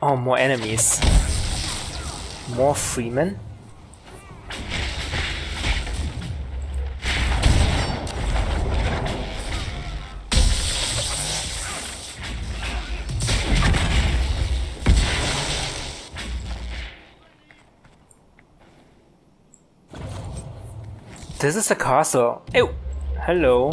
Oh, more enemies. More freemen. This is a castle. Oh, hello.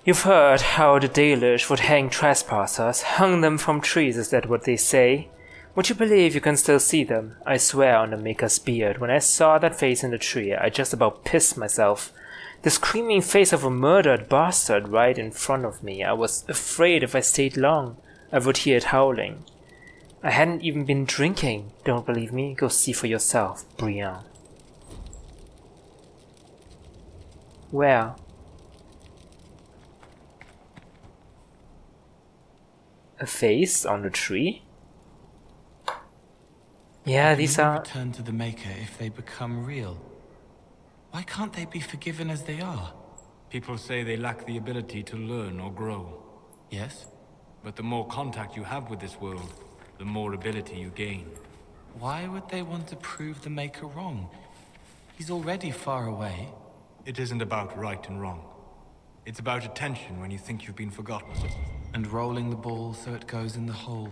You've heard how the Dalish would hang trespassers, hung them from trees, is that what they say? Would you believe you can still see them? I swear on the Maker's beard, when I saw that face in the tree, I just about pissed myself. The screaming face of a murdered bastard right in front of me. I was afraid if I stayed long, I would hear it howling. I hadn't even been drinking. Don't believe me? Go see for yourself, Brian. Where? A face on the tree? Yeah, these are... return to the Maker if they become real. Why can't they be forgiven as they are? People say they lack the ability to learn or grow. Yes? But the more contact you have with this world, the more ability you gain. Why would they want to prove the Maker wrong? He's already far away. It isn't about right and wrong. It's about attention when you think you've been forgotten. And rolling the ball so it goes in the hole.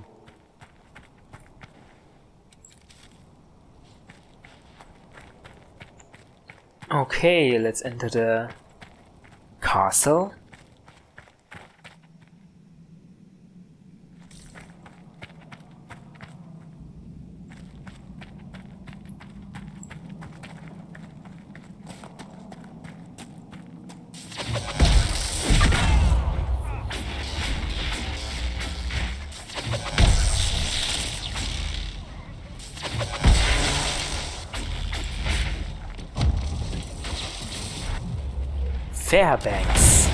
Okay, let's enter the castle. Fairbanks.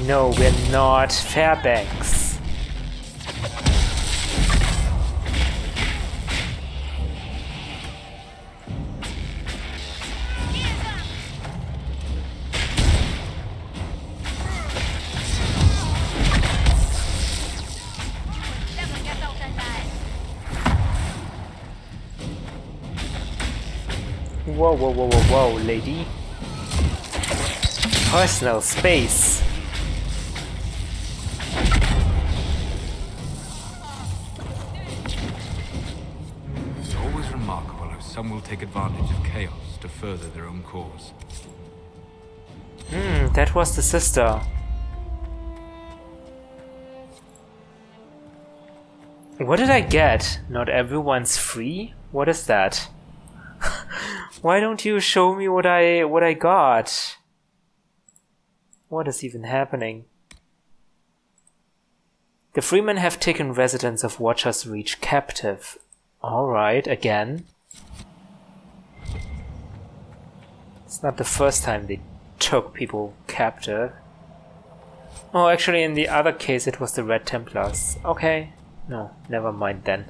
No, we're not Fairbanks. Whoa, whoa, whoa, whoa, whoa, lady. Personal space. It's always remarkable how some will take advantage of chaos to further their own cause. That was the sister. What did I get? Not everyone's free? What is that? Why don't you show me what I got? What is even happening? The freemen have taken residents of Watcher's Reach captive. Alright, again. It's not the first time they took people captive. Oh, actually in the other case it was the Red Templars. Okay. No, never mind then.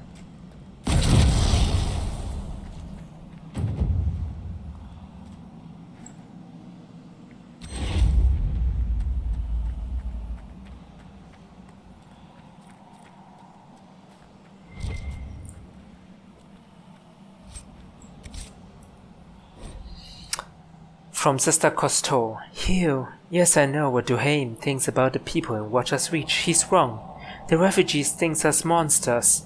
From Sister Cousteau. Hugh, yes I know what Duhame thinks about the people in Watcher's Reach. He's wrong. The refugees think us monsters.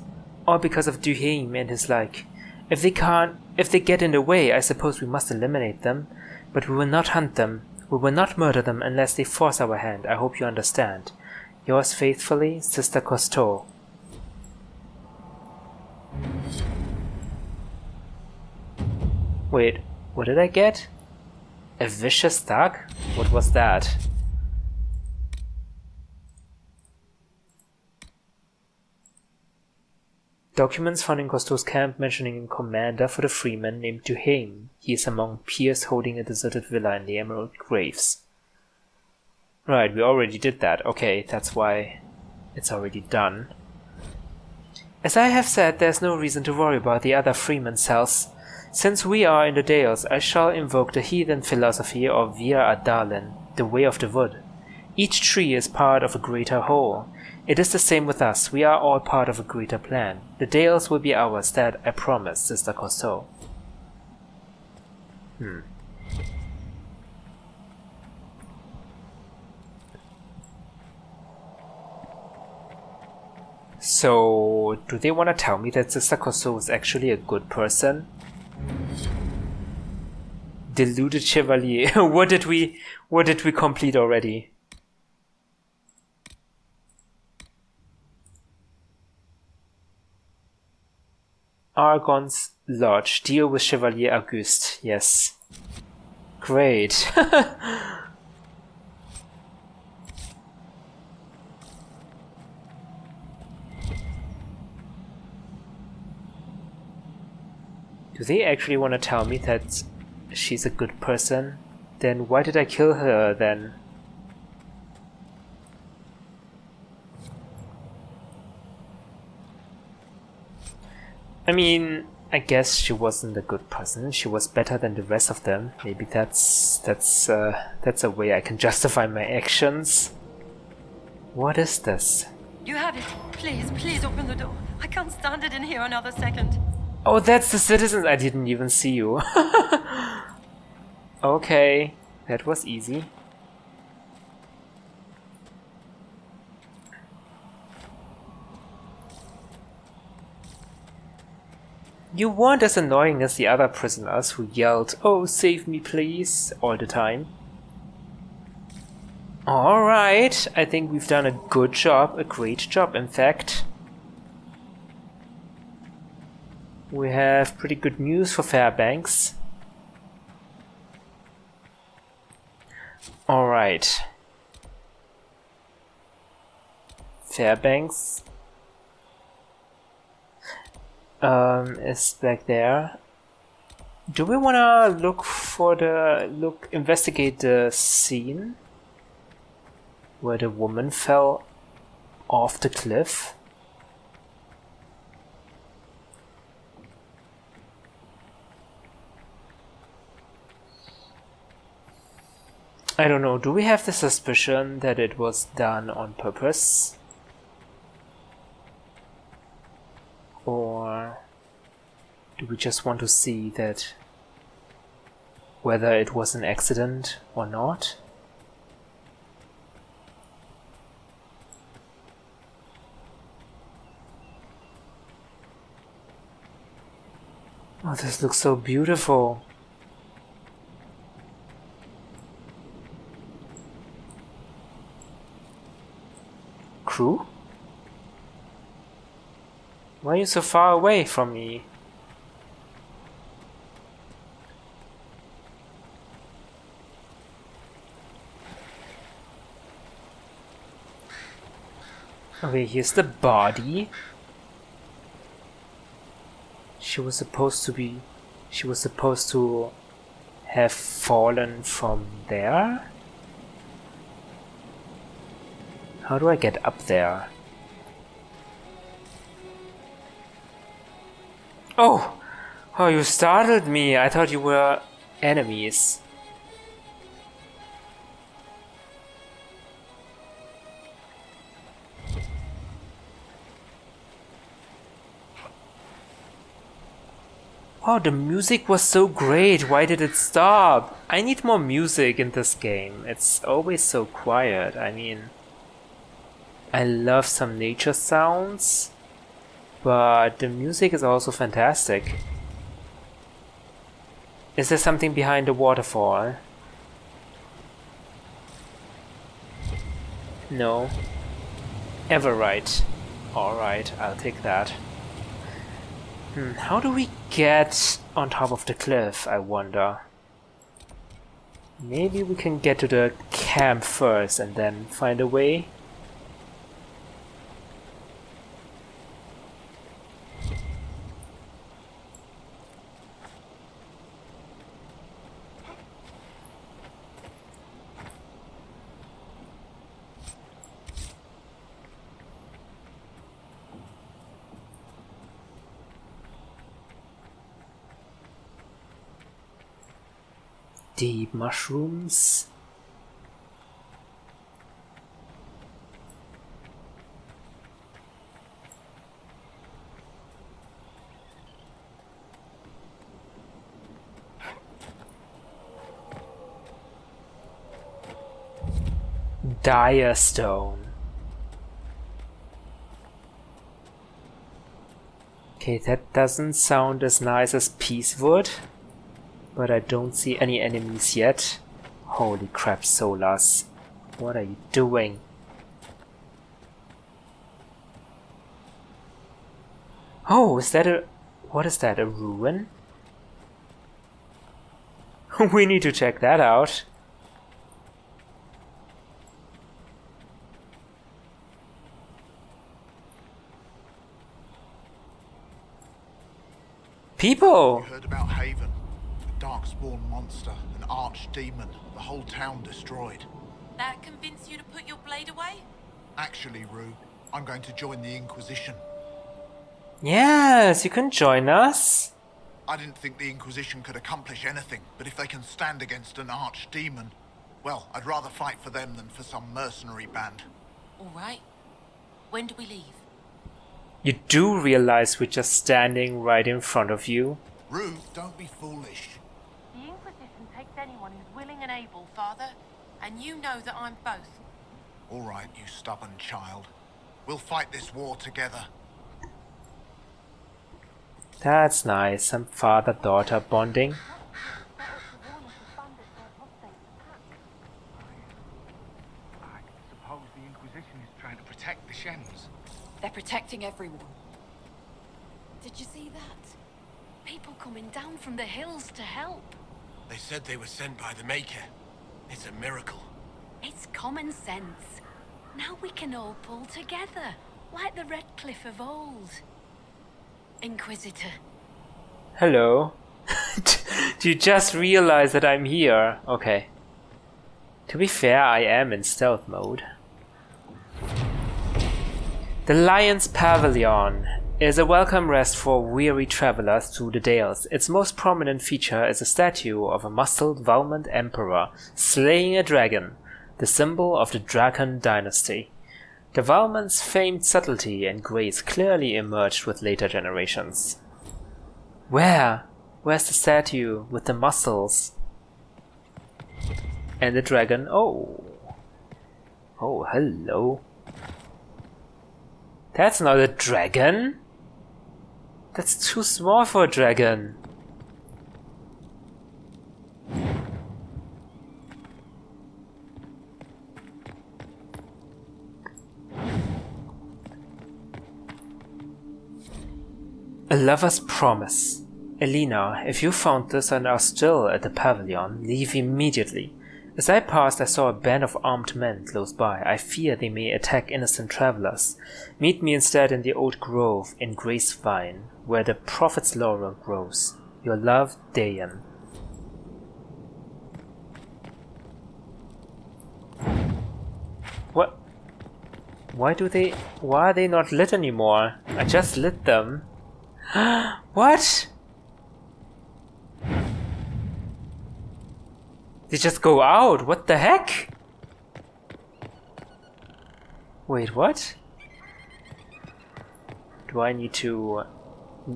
All because of Duhame and his like. If they get in the way, I suppose we must eliminate them. But we will not hunt them. We will not murder them unless they force our hand. I hope you understand. Yours faithfully, Sister Cousteau. Wait, what did I get? A vicious dog? What was that? Documents found in Cousteau's camp mentioning a commander for the freemen named Duhame. He is among peers holding a deserted villa in the Emerald Graves. Right, we already did that. Okay, that's why it's already done. As I have said, there's no reason to worry about the other freemen cells. Since we are in the Dales, I shall invoke the heathen philosophy of Vir Adalin, the way of the wood. Each tree is part of a greater whole. It is the same with us. We are all part of a greater plan. The Dales will be ours, that I promise, Sister Cousteau. So, do they want to tell me that Sister Cousteau is actually a good person? Deluded Chevalier. What did we complete already? Argon's Lodge. Deal with Chevalier Auguste. Yes. Great. Do they actually want to tell me that she's a good person? Then why did I kill her then? I mean, I guess she wasn't a good person. She was better than the rest of them. Maybe that's a way I can justify my actions. What is this? You have it. Please, please open the door. I can't stand it in here another second. Oh, that's the citizens. I didn't even see you. Okay, that was easy. You weren't as annoying as the other prisoners who yelled, "Oh, save me please," all the time. Alright, I think we've done a good job, a great job in fact. We have pretty good news for Fairbanks. Alright. Fairbanks is back there. Do we wanna investigate the scene where the woman fell off the cliff? I don't know, do we have the suspicion that it was done on purpose? Or do we just want to see that whether it was an accident or not? Oh, this looks so beautiful. Crew? Why are you so far away from me? Okay, here's the body. She was supposed to have fallen from there? How do I get up there? Oh! Oh, you startled me! I thought you were enemies. Oh, the music was so great. Why did it stop? I need more music in this game. It's always so quiet. I mean, I love some nature sounds, but the music is also fantastic. Is there something behind the waterfall? No. Everite. Alright, I'll take that. How do we get on top of the cliff, I wonder? Maybe we can get to the camp first and then find a way? Deep mushrooms. Dire stone. Okay, that doesn't sound as nice as peace would, but I don't see any enemies yet. Holy crap, Solas. What are you doing? Oh, is that a... what is that, a ruin? We need to check that out. People! You heard about Haven? A darkspawn monster, an archdemon, the whole town destroyed. That convinced you to put your blade away? Actually, Rue, I'm going to join the Inquisition. Yes, you can join us. I didn't think the Inquisition could accomplish anything, but if they can stand against an archdemon, well, I'd rather fight for them than for some mercenary band. All right. When do we leave? You do realize we're just standing right in front of you? Rue, don't be foolish. The Inquisition takes anyone who's willing and able, Father. And you know that I'm both. All right, you stubborn child. We'll fight this war together. That's nice, some father-daughter bonding. I suppose the Inquisition is trying to protect the Shens. They're protecting everyone. Did you see that? People coming down from the hills to help. They said they were sent by the Maker. It's a miracle. It's common sense. Now we can all pull together, like the Red Cliff of old. Inquisitor. Hello. Do you just realize that I'm here? Okay. To be fair, I am in stealth mode. The Lion's Pavilion is a welcome rest for weary travelers through the Dales. Its most prominent feature is a statue of a muscled Valmont emperor slaying a dragon, the symbol of the Dragon dynasty. The Valmont's famed subtlety and grace clearly emerged with later generations. Where's the statue with the muscles? And the dragon? Oh, hello. That's not a dragon. That's too small for a dragon. A lover's promise. Elena, if you found this and are still at the pavilion, leave immediately. As I passed, I saw a band of armed men close by. I fear they may attack innocent travelers. Meet me instead in the old grove in Grace Vine, where the prophet's laurel grows. Your love, Dayan. What? Why are they not lit anymore? I just lit them. What? They just go out? What the heck? Wait, what? Do I need to...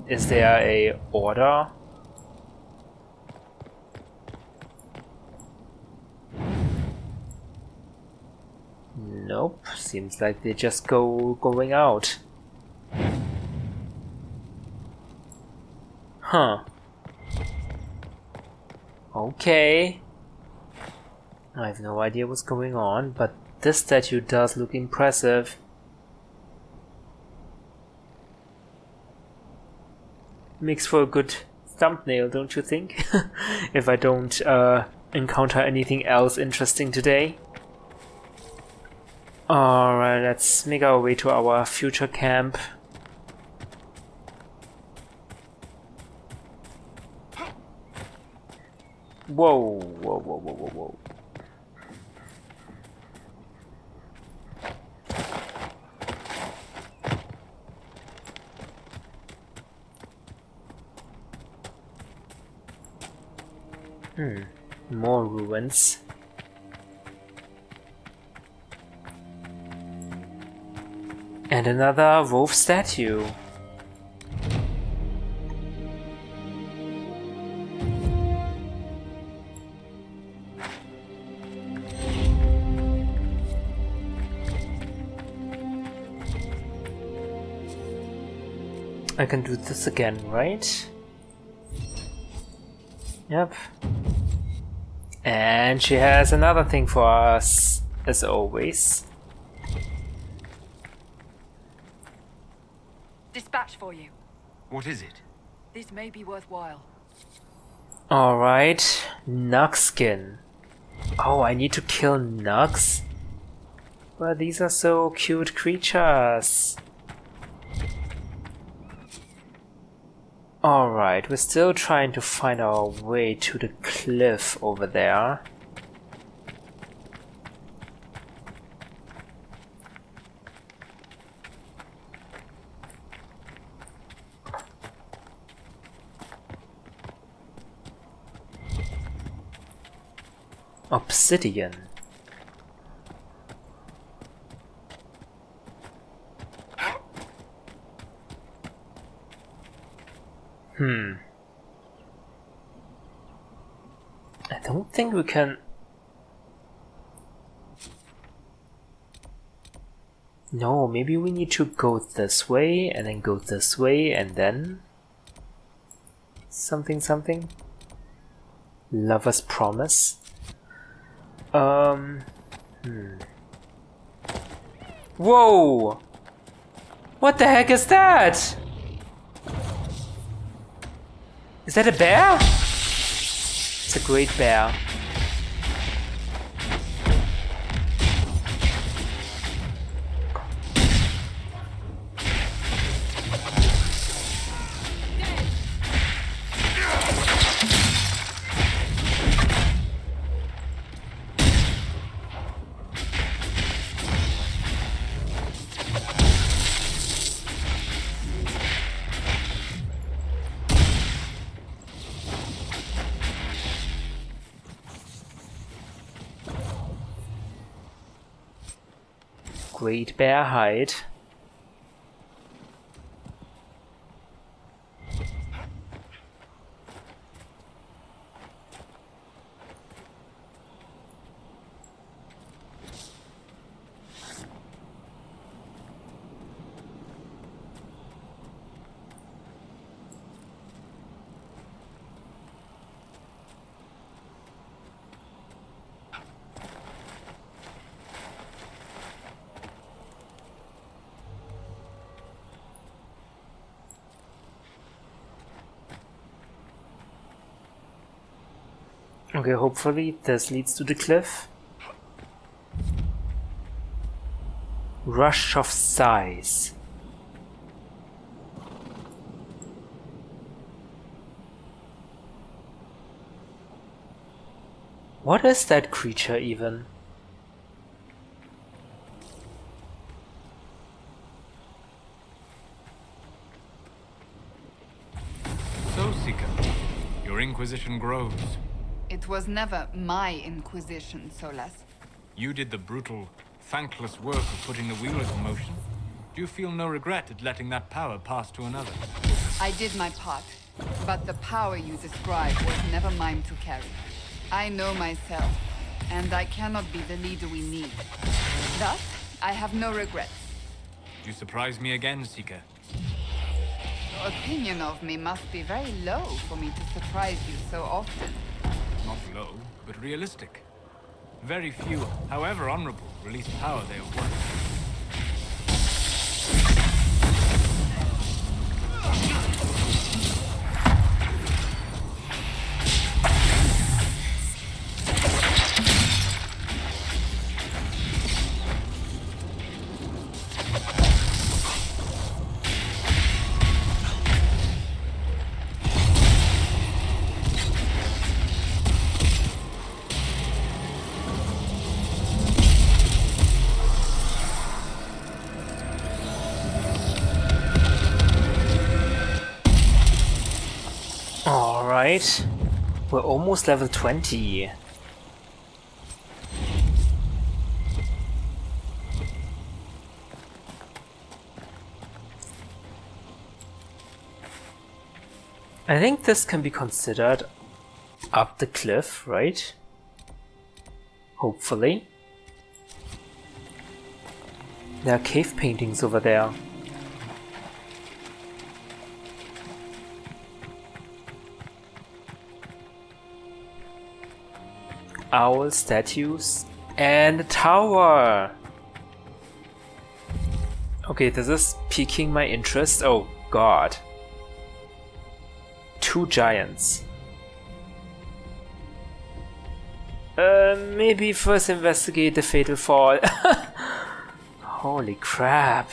Is there a order? Nope, seems like they just going out. Huh. Okay. I have no idea what's going on, but this statue does look impressive. Makes for a good thumbnail, don't you think? If I don't encounter anything else interesting today. Alright, let's make our way to our future camp. Whoa, whoa, whoa, whoa, whoa, whoa. More ruins. And another wolf statue. I can do this again, right? Yep. And she has another thing for us, as always. Dispatch for you. What is it? This may be worthwhile. Alright, Nug skin. Oh, I need to kill Nugs? Well, these are so cute creatures. Alright, we're still trying to find our way to the cliff over there. Obsidian. I don't think we can... No, maybe we need to go this way and then go this way and then... Something. Lover's promise. Whoa! What the heck is that? Is that a bear? It's a great bear. Great bear hide. Okay, hopefully this leads to the cliff. Rush of size. What is that creature even? So, Seeker, your Inquisition grows. It was never my Inquisition, Solas. You did the brutal, thankless work of putting the wheel into motion. Do you feel no regret at letting that power pass to another? I did my part, but the power you describe was never mine to carry. I know myself, and I cannot be the leader we need. Thus, I have no regrets. You surprise me again, Seeker. Your opinion of me must be very low for me to surprise you so often. Not low, but realistic. Very few, however honorable, release power they have won. Alright, we're almost level 20. I think this can be considered up the cliff, right? Hopefully. There are cave paintings over there. Owl statues and a tower. Okay, this is piquing my interest. Oh god. 2 giants. Maybe first investigate the fatal fall. Holy crap.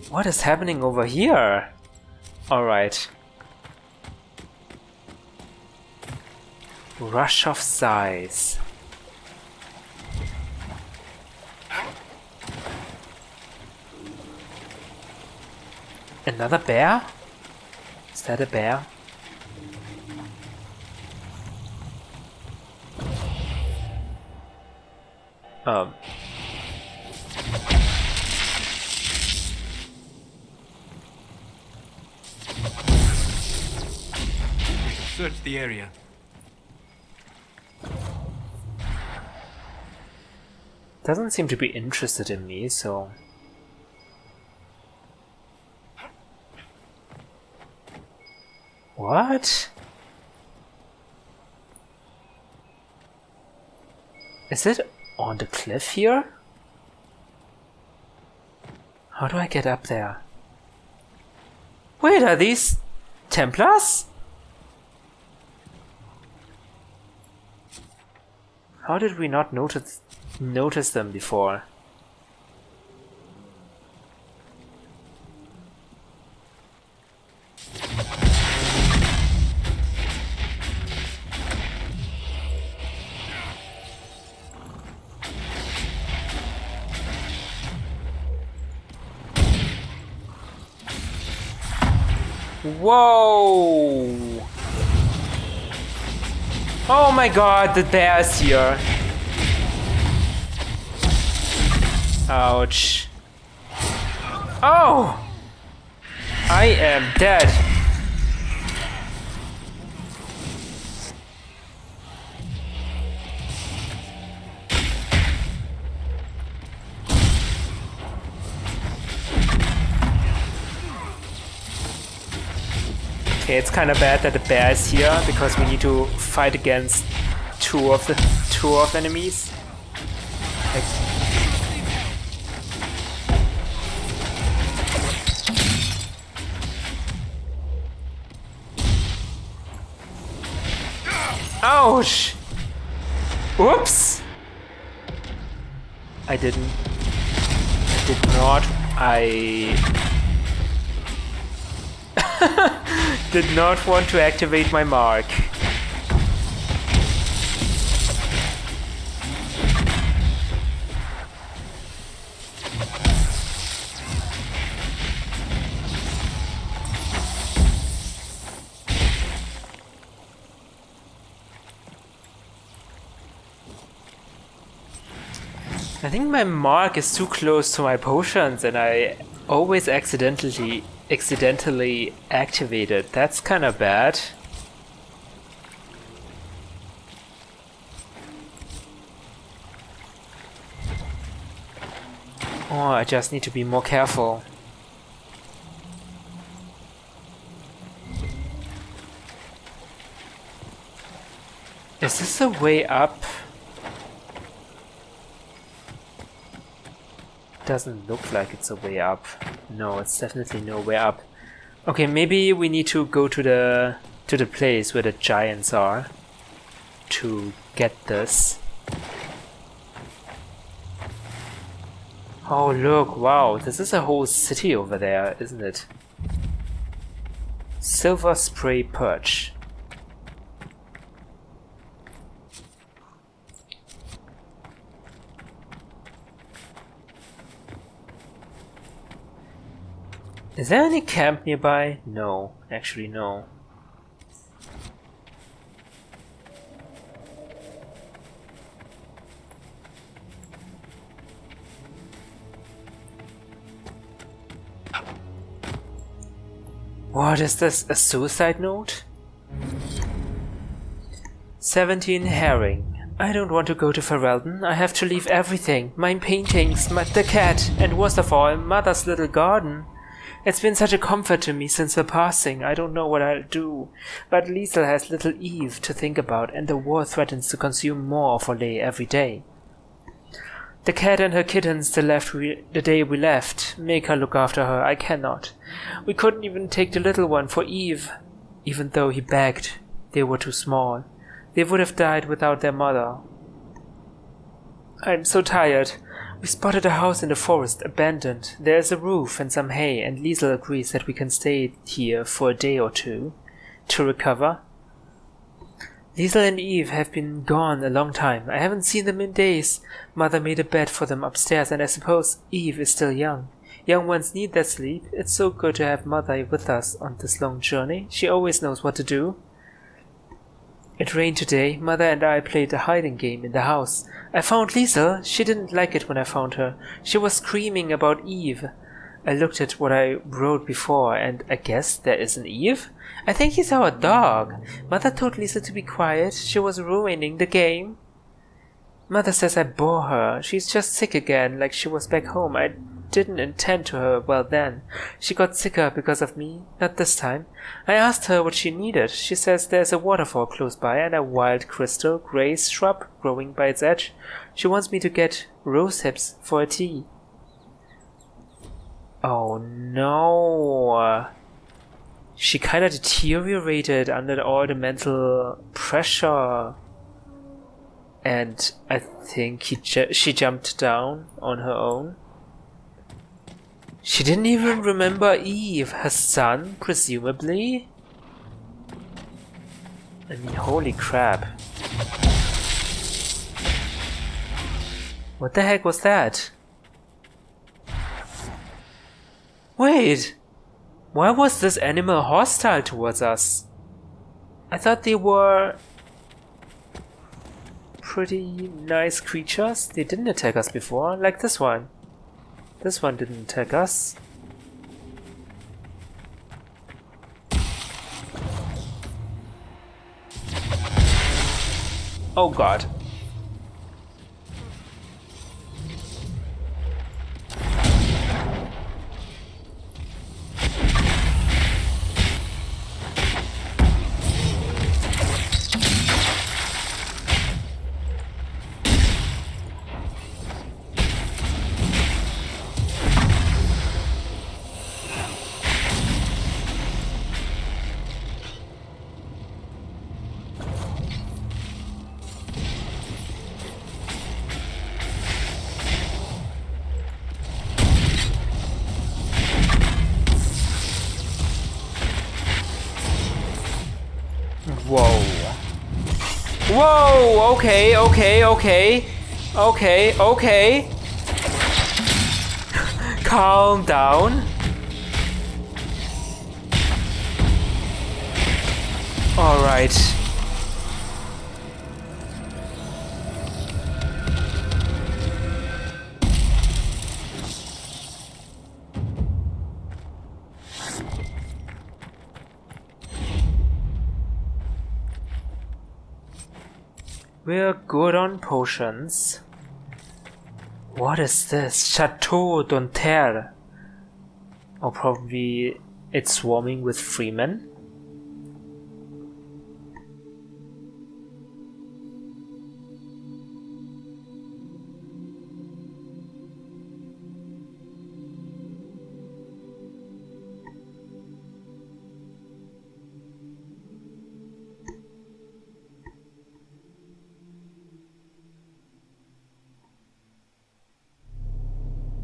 What is happening over here? Alright. Rush of size. Another bear? Is that a bear? Search the area. Doesn't seem to be interested in me, so... What? Is it on the cliff here? How do I get up there? Wait, are these Templars? How did we not notice them before? Whoa! Oh my god, the bear's here. Ouch. Oh! I am dead. Okay, it's kind of bad that the bear is here because we need to fight against two of enemies. Like, ouch! Oops! I did not want to activate my mark. I think my mark is too close to my potions and I always accidentally activate it. That's kind of bad. Oh, I just need to be more careful. Is this a way up? Doesn't look like it's a way up. No, it's definitely no way up. Okay, maybe we need to go to the place where the giants are to get this. Oh look, wow, this is a whole city over there, isn't it? Silver spray perch. Is there any camp nearby? No, actually no. What is this? A suicide note? 17 herring. I don't want to go to Ferelden. I have to leave everything. My paintings, the cat, and worst of all, Mother's little garden. It's been such a comfort to me since her passing. I don't know what I'll do. But Liesel has little Eve to think about, and the war threatens to consume more of Olay every day. The cat and her kittens the day we left. Make her look after her. I cannot. We couldn't even take the little one for Eve. Even though he begged, they were too small. They would have died without their mother. I'm so tired. We spotted a house in the forest, abandoned. There is a roof and some hay, and Liesel agrees that we can stay here for a day or two to recover. Liesel and Eve have been gone a long time. I haven't seen them in days. Mother made a bed for them upstairs, and I suppose Eve is still young. Young ones need their sleep. It's so good to have Mother with us on this long journey. She always knows what to do. It rained today. Mother and I played a hiding game in the house. I found Liesel. She didn't like it when I found her. She was screaming about Eve. I looked at what I wrote before, and I guess there is an Eve? I think he's our dog. Mother told Liesel to be quiet. She was ruining the game. Mother says I bore her. She's just sick again, like she was back home. I didn't intend to her well then. She got sicker because of me. Not this time. I asked her what she needed. She says there's a waterfall close by and a wild crystal grey shrub growing by its edge. She wants me to get rose hips for a tea. Oh no. She kinda deteriorated under all the mental pressure. And I think she jumped down on her own. She didn't even remember Eve, her son, presumably? I mean, holy crap. What the heck was that? Wait! Why was this animal hostile towards us? I thought they were pretty nice creatures. They didn't attack us before, like this one. This one didn't attack us. Oh god. Whoa. Whoa! Okay. Calm down. Alright. We're good on potions. What is this? Chateau d'Onterre. Or probably it's swarming with freemen.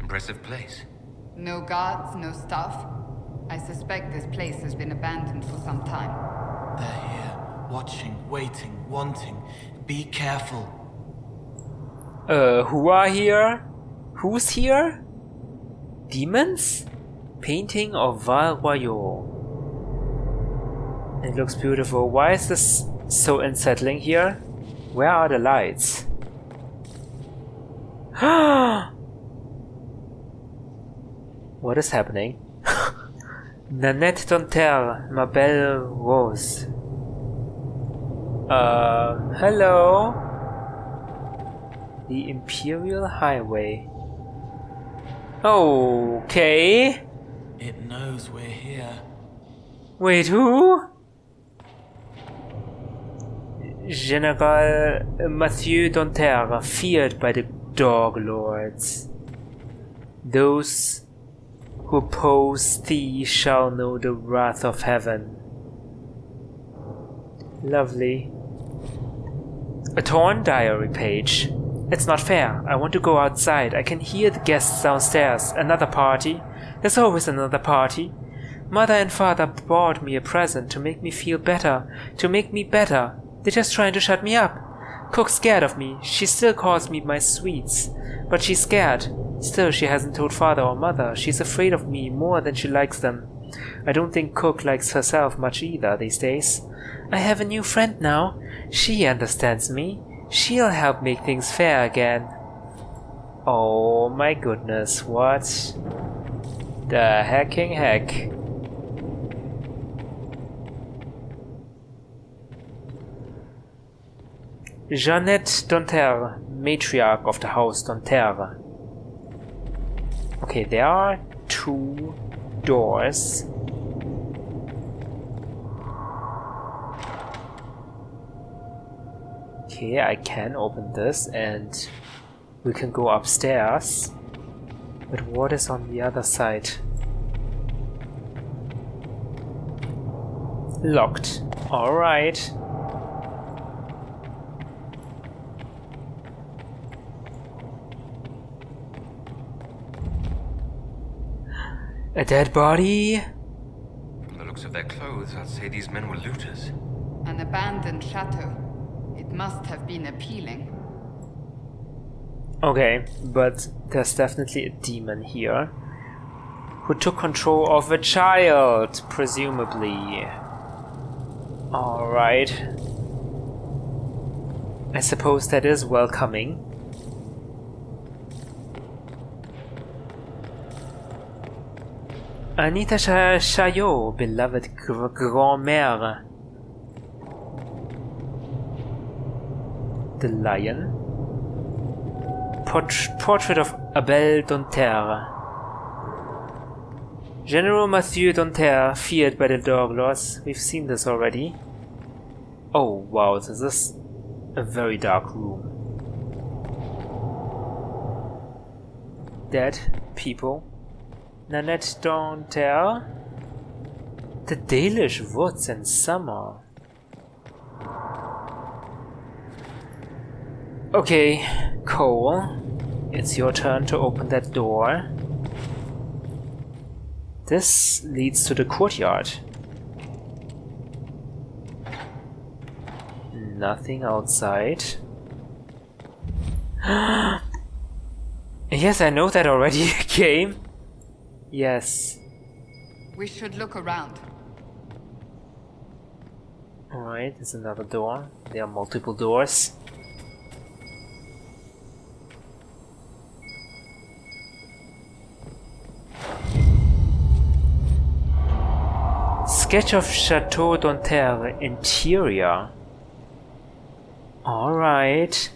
Impressive place. No guards, no staff. I suspect this place has been abandoned for some time. They're here, watching, waiting, wanting. Be careful. Who are here? Who's here? Demons? Painting of Val Royaux. It looks beautiful. Why is this so unsettling here? Where are the lights? What is happening? Nanette Dontel, ma belle Rose. Hello? The Imperial Highway. Okay. It knows we're here. Wait, who? General Mathieu Donter, feared by the Dog Lords. Those who oppose thee shall know the wrath of heaven. Lovely. A torn diary page. It's not fair. I want to go outside. I can hear the guests downstairs. Another party. There's always another party. Mother and father bought me a present to make me feel better. To make me better. They're just trying to shut me up. Cook's scared of me. She still calls me my sweets. But she's scared. Still, she hasn't told father or mother. She's afraid of me more than she likes them. I don't think Cook likes herself much either these days. I have a new friend now. She understands me. She'll help make things fair again. Oh my goodness, what the hecking heck? Jeannette Donter, matriarch of the house Donter. Okay, there are 2 doors. Okay, I can open this and we can go upstairs. But what is on the other side? Locked. Alright. A dead body? From the looks of their clothes, I'd say these men were looters. An abandoned chateau. It must have been appealing. Okay, but there's definitely a demon here who took control of a child, presumably. Alright. I suppose that is welcoming. Anita Chaillot, beloved grand-mère. The lion. Portrait of Abel Donter. General Mathieu Donter, feared by the Dog Lords. We've seen this already. Oh wow, this is a very dark room. Dead people. Nanette Donter. The Dalish woods in summer. Okay, Cole. It's your turn to open that door. This leads to the courtyard. Nothing outside. Yes, I know that already, game. Yes. We should look around. Alright, there's another door. There are multiple doors. Sketch of Chateau Donter interior. Alright.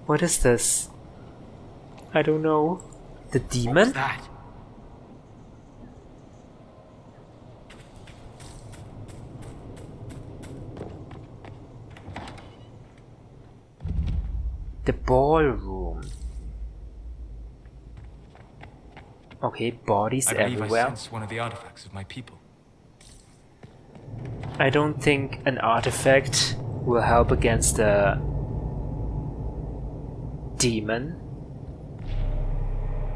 What is this? I don't know. The demon? What's that? The ballroom. Okay, bodies I believe everywhere. I sense one of the artifacts of my people. I don't think an artifact will help against the demon.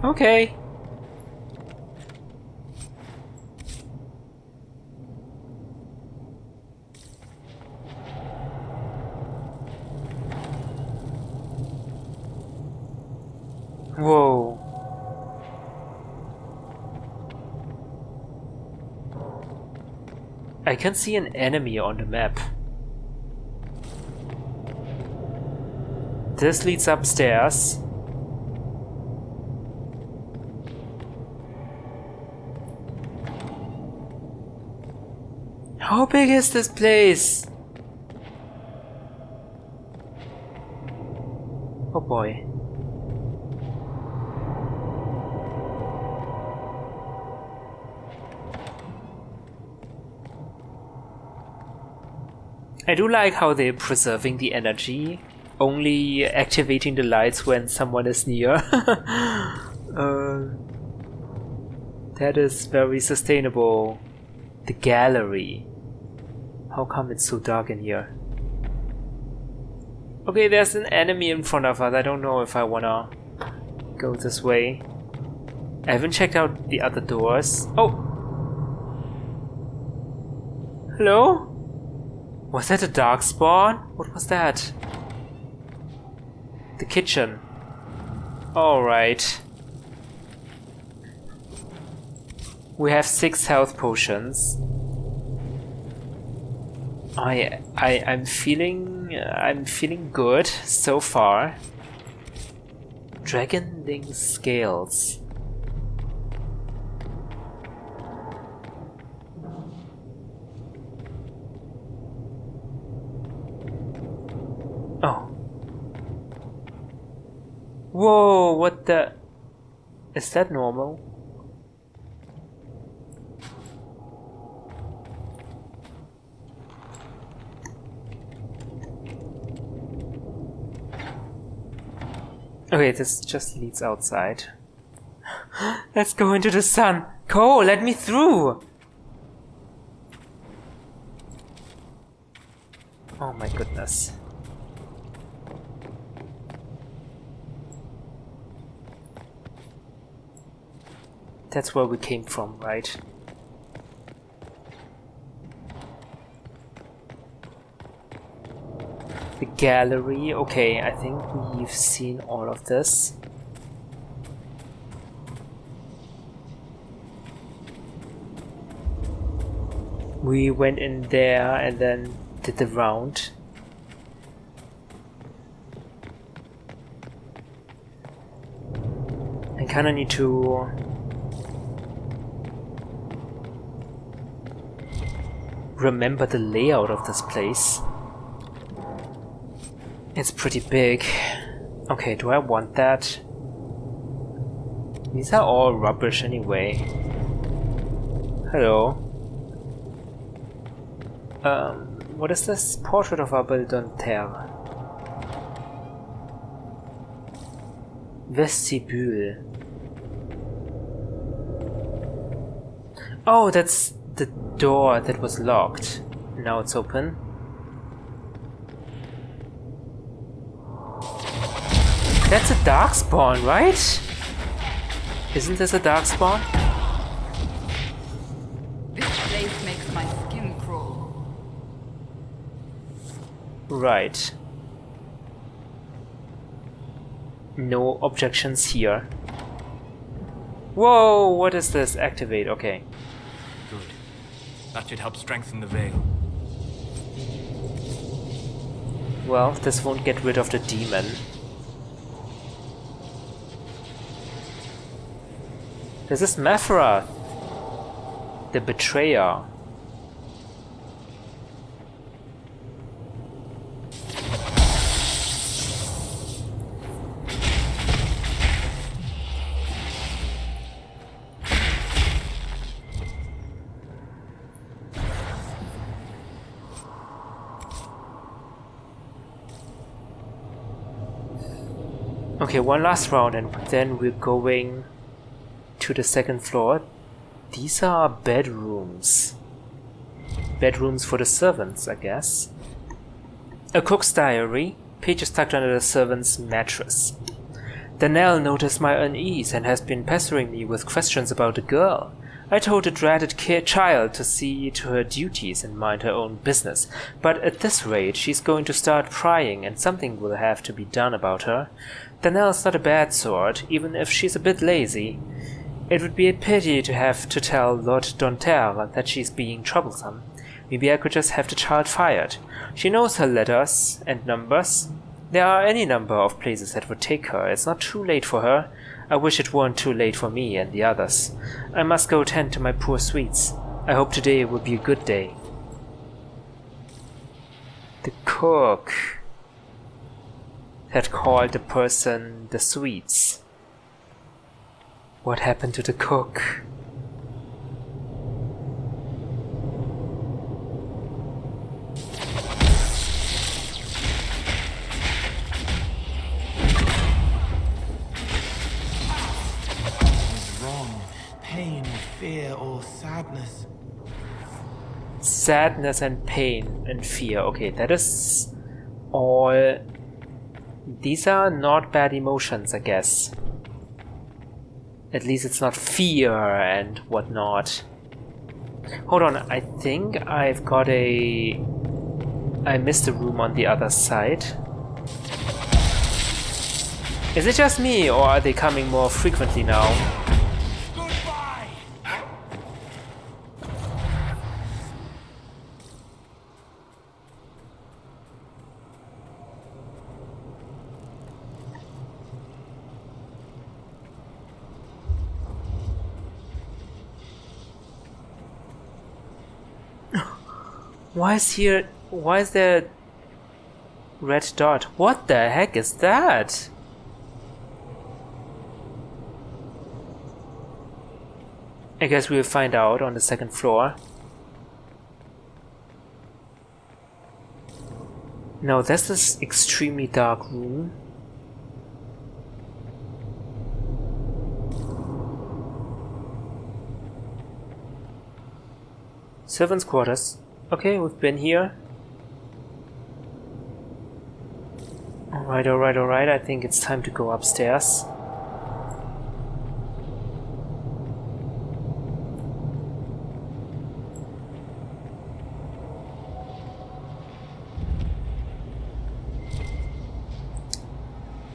Okay. Whoa. I can see an enemy on the map. This leads upstairs. How big is this place? Oh boy. I do like how they're preserving the energy, only activating the lights when someone is near. That is very sustainable. The gallery. How come it's so dark in here? Okay, there's an enemy in front of us. I don't know if I wanna go this way. I haven't checked out the other doors. Oh! Hello? Was that a dark spawn? What was that? The kitchen. Alright. We have 6 health potions. I'm feeling good so far. Dragon scales. Oh. Whoa, what the... Is that normal? Okay, this just leads outside. Let's go into the sun. Cole, let me through! Oh my goodness. That's where we came from, right? The gallery. Okay, I think we've seen all of this. We went in there and then did the round. I kinda need to remember the layout of this place. It's pretty big. Okay, do I want that? These are all rubbish anyway. Hello. What is this? Portrait of Abel Donterre. Vestibule. Oh, that's the door that was locked. Now it's open. That's a darkspawn, right? Isn't this a darkspawn? This place makes my skin crawl. Right. No objections here. Whoa, what is this? Activate, okay. Good. That should help strengthen the veil. Well, this won't get rid of the demon. This is Mefra, the betrayer. Okay, one last round and then we're going to the second floor. These are bedrooms. Bedrooms for the servants, I guess. A cook's diary. Pages tucked under the servant's mattress. Danelle noticed my unease and has been pestering me with questions about the girl. I told the dreaded child to see to her duties and mind her own business, but at this rate she's going to start prying and something will have to be done about her. Danelle's not a bad sort, even if she's a bit lazy. It would be a pity to have to tell Lord Donterre that she's being troublesome. Maybe I could just have the child fired. She knows her letters and numbers. There are any number of places that would take her. It's not too late for her. I wish it weren't too late for me and the others. I must go tend to my poor sweets. I hope today will be a good day. cook had called the person the sweets. What happened to the cook? Wrong. Pain, fear, or sadness. Sadness and pain and fear. Okay, that is all. These are not bad emotions, I guess. At least it's not fear and whatnot. Hold on, I think I've got a... I missed a room on the other side. Is it just me, or are they coming more frequently now? Goodbye! Why is there red dot? What the heck is that? I guess we'll find out on the second floor. No, this is extremely dark room. Servants' quarters. Okay, we've been here. Alright, alright, alright. I think it's time to go upstairs.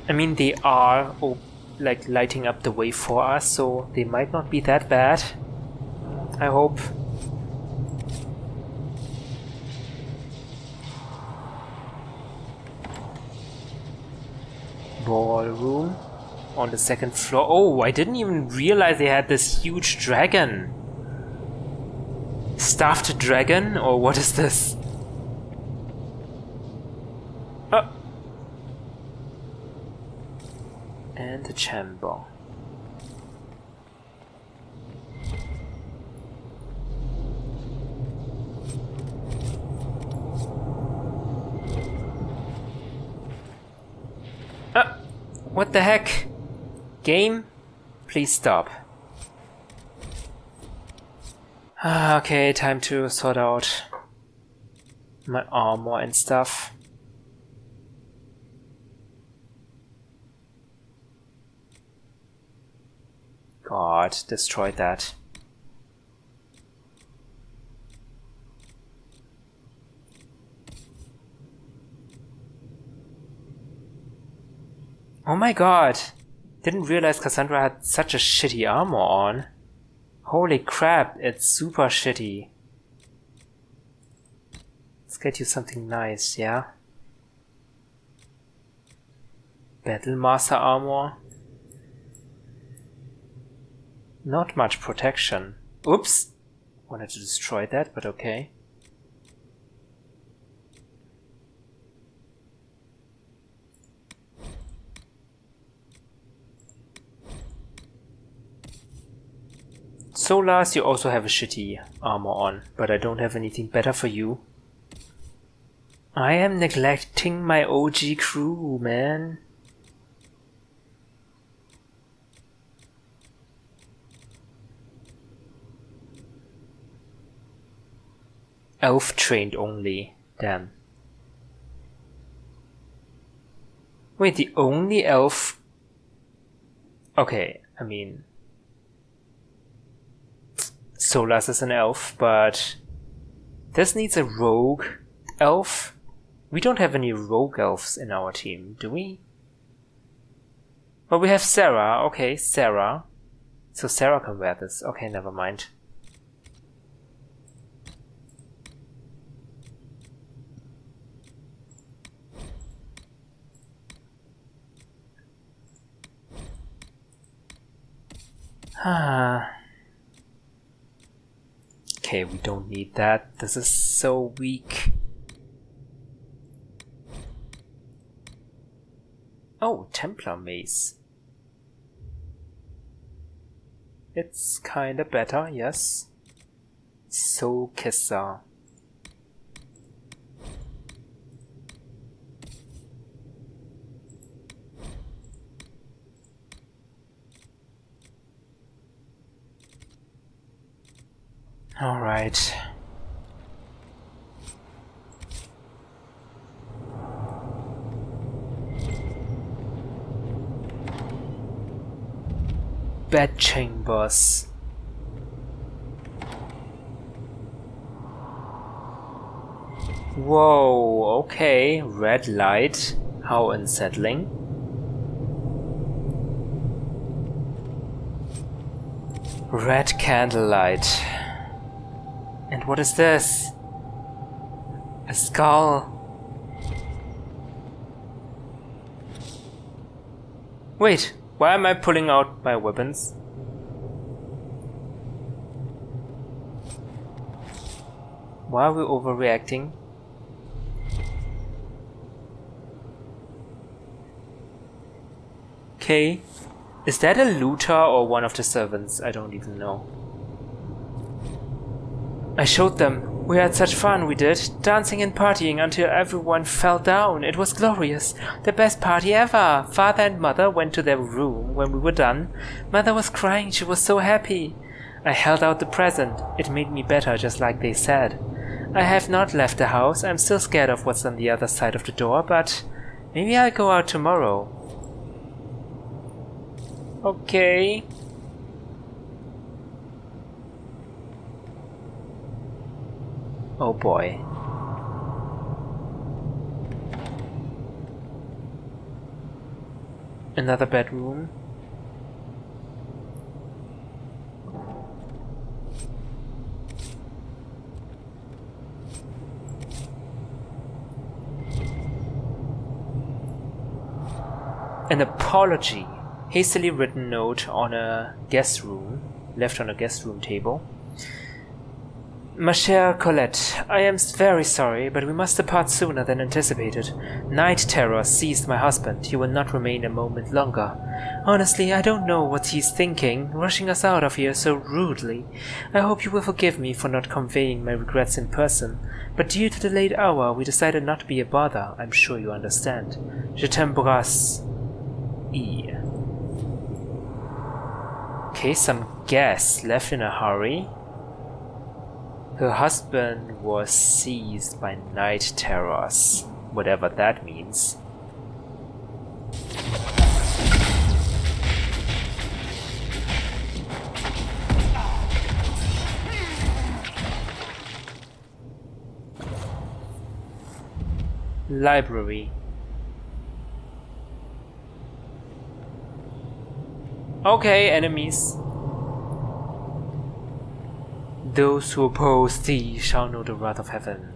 I mean, they are like lighting up the way for us, so they might not be that bad. I hope. Ballroom on the second floor. Oh, I didn't even realize they had this huge dragon. Stuffed dragon? Or what is this? Oh. And a chamber. What the heck? Game? Please stop. Okay, time to sort out my armor and stuff. God, destroyed that. Oh my god! Didn't realize Cassandra had such a shitty armor on. Holy crap, it's super shitty. Let's get you something nice, yeah? Battle Master armor. Not much protection. Oops! Wanted to destroy that, but okay. Solas, you also have a shitty armor on, but I don't have anything better for you. I am neglecting my OG crew, man. Elf trained only. Damn. Wait, the only elf... Okay, I mean... Solas is an elf, but... This needs a rogue elf? We don't have any rogue elves in our team, do we? Well, we have Sarah. Okay, Sarah. So Sarah can wear this. Okay, never mind. Okay, we don't need that. This is so weak. Oh, Templar mace. It's kinda better, yes. So Kissa. Alright. Bed chambers. Whoa, okay. Red light. How unsettling. Red candlelight. And what is this? A skull. Wait, why am I pulling out my weapons? Why are we overreacting? Okay. Is that a looter or one of the servants? I don't even know. I showed them. We had such fun, we did. Dancing and partying until everyone fell down. It was glorious. The best party ever. Father and Mother went to their room when we were done. Mother was crying. She was so happy. I held out the present. It made me better, just like they said. I have not left the house. I'm still scared of what's on the other side of the door, but maybe I'll go out tomorrow. Okay. Oh boy. Another bedroom. An apology. Hastily written note on a guest room, left on a guest room table. Ma chère Colette, I am very sorry, but we must depart sooner than anticipated. Night terror seized my husband. He will not remain a moment longer. Honestly, I don't know what he's thinking, rushing us out of here so rudely. I hope you will forgive me for not conveying my regrets in person, but due to the late hour, we decided not to be a bother. I'm sure you understand. Je t'embrasse. E. Okay, some gas left in a hurry. Her husband was seized by night terrors, whatever that means. Library. Okay, enemies. Those who oppose thee shall know the wrath of heaven.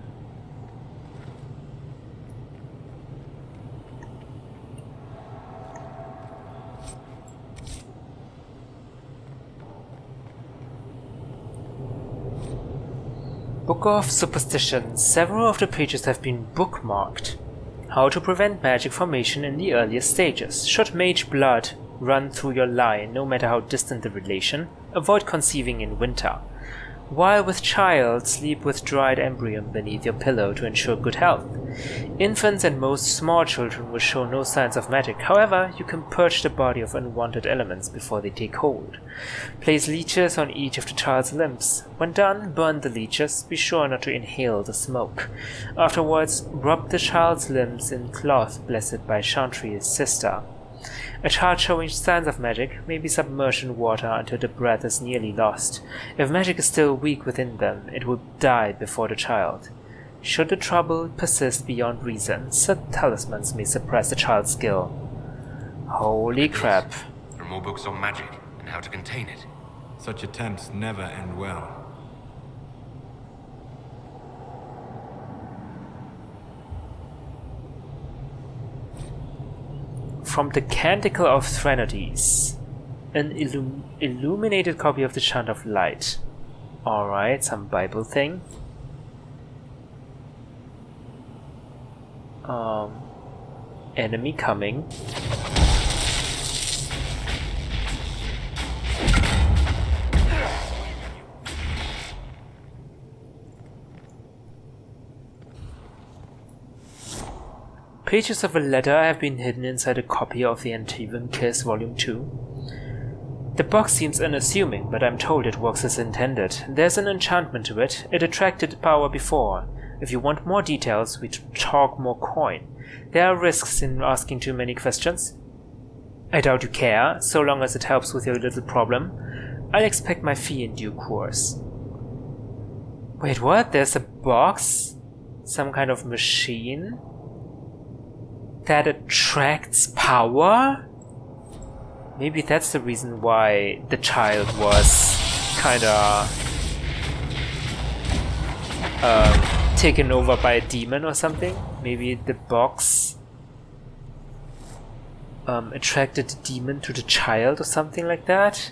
Book of Superstitions. Several of the pages have been bookmarked. How to prevent magic formation in the earliest stages. Should mage blood run through your line, no matter how distant the relation, avoid conceiving in winter. While with child, sleep with dried embryo beneath your pillow to ensure good health. Infants and most small children will show no signs of magic, however, you can purge the body of unwanted elements before they take hold. Place leeches on each of the child's limbs. When done, burn the leeches, be sure not to inhale the smoke. Afterwards, rub the child's limbs in cloth blessed by Chantry's sister. A child showing signs of magic may be submerged in water until the breath is nearly lost. If magic is still weak within them, it will die before the child. Should the trouble persist beyond reason, certain talismans may suppress the child's skill. Holy crap. There are more books on magic and how to contain it. Such attempts never end well. From the Canticle of Threnodies. An illuminated copy of the Chant of Light. Alright, some Bible thing. Enemy coming. Pages of a letter have been hidden inside a copy of the Antivan Kiss Volume 2. The box seems unassuming, but I'm told it works as intended. There's an enchantment to it. It attracted power before. If you want more details, we talk more coin. There are risks in asking too many questions. I doubt you care, so long as it helps with your little problem. I'll expect my fee in due course. Wait, what? There's a box? Some kind of machine? That attracts power? Maybe that's the reason why the child was kinda taken over by a demon or something. Maybe the box attracted the demon to the child or something like that.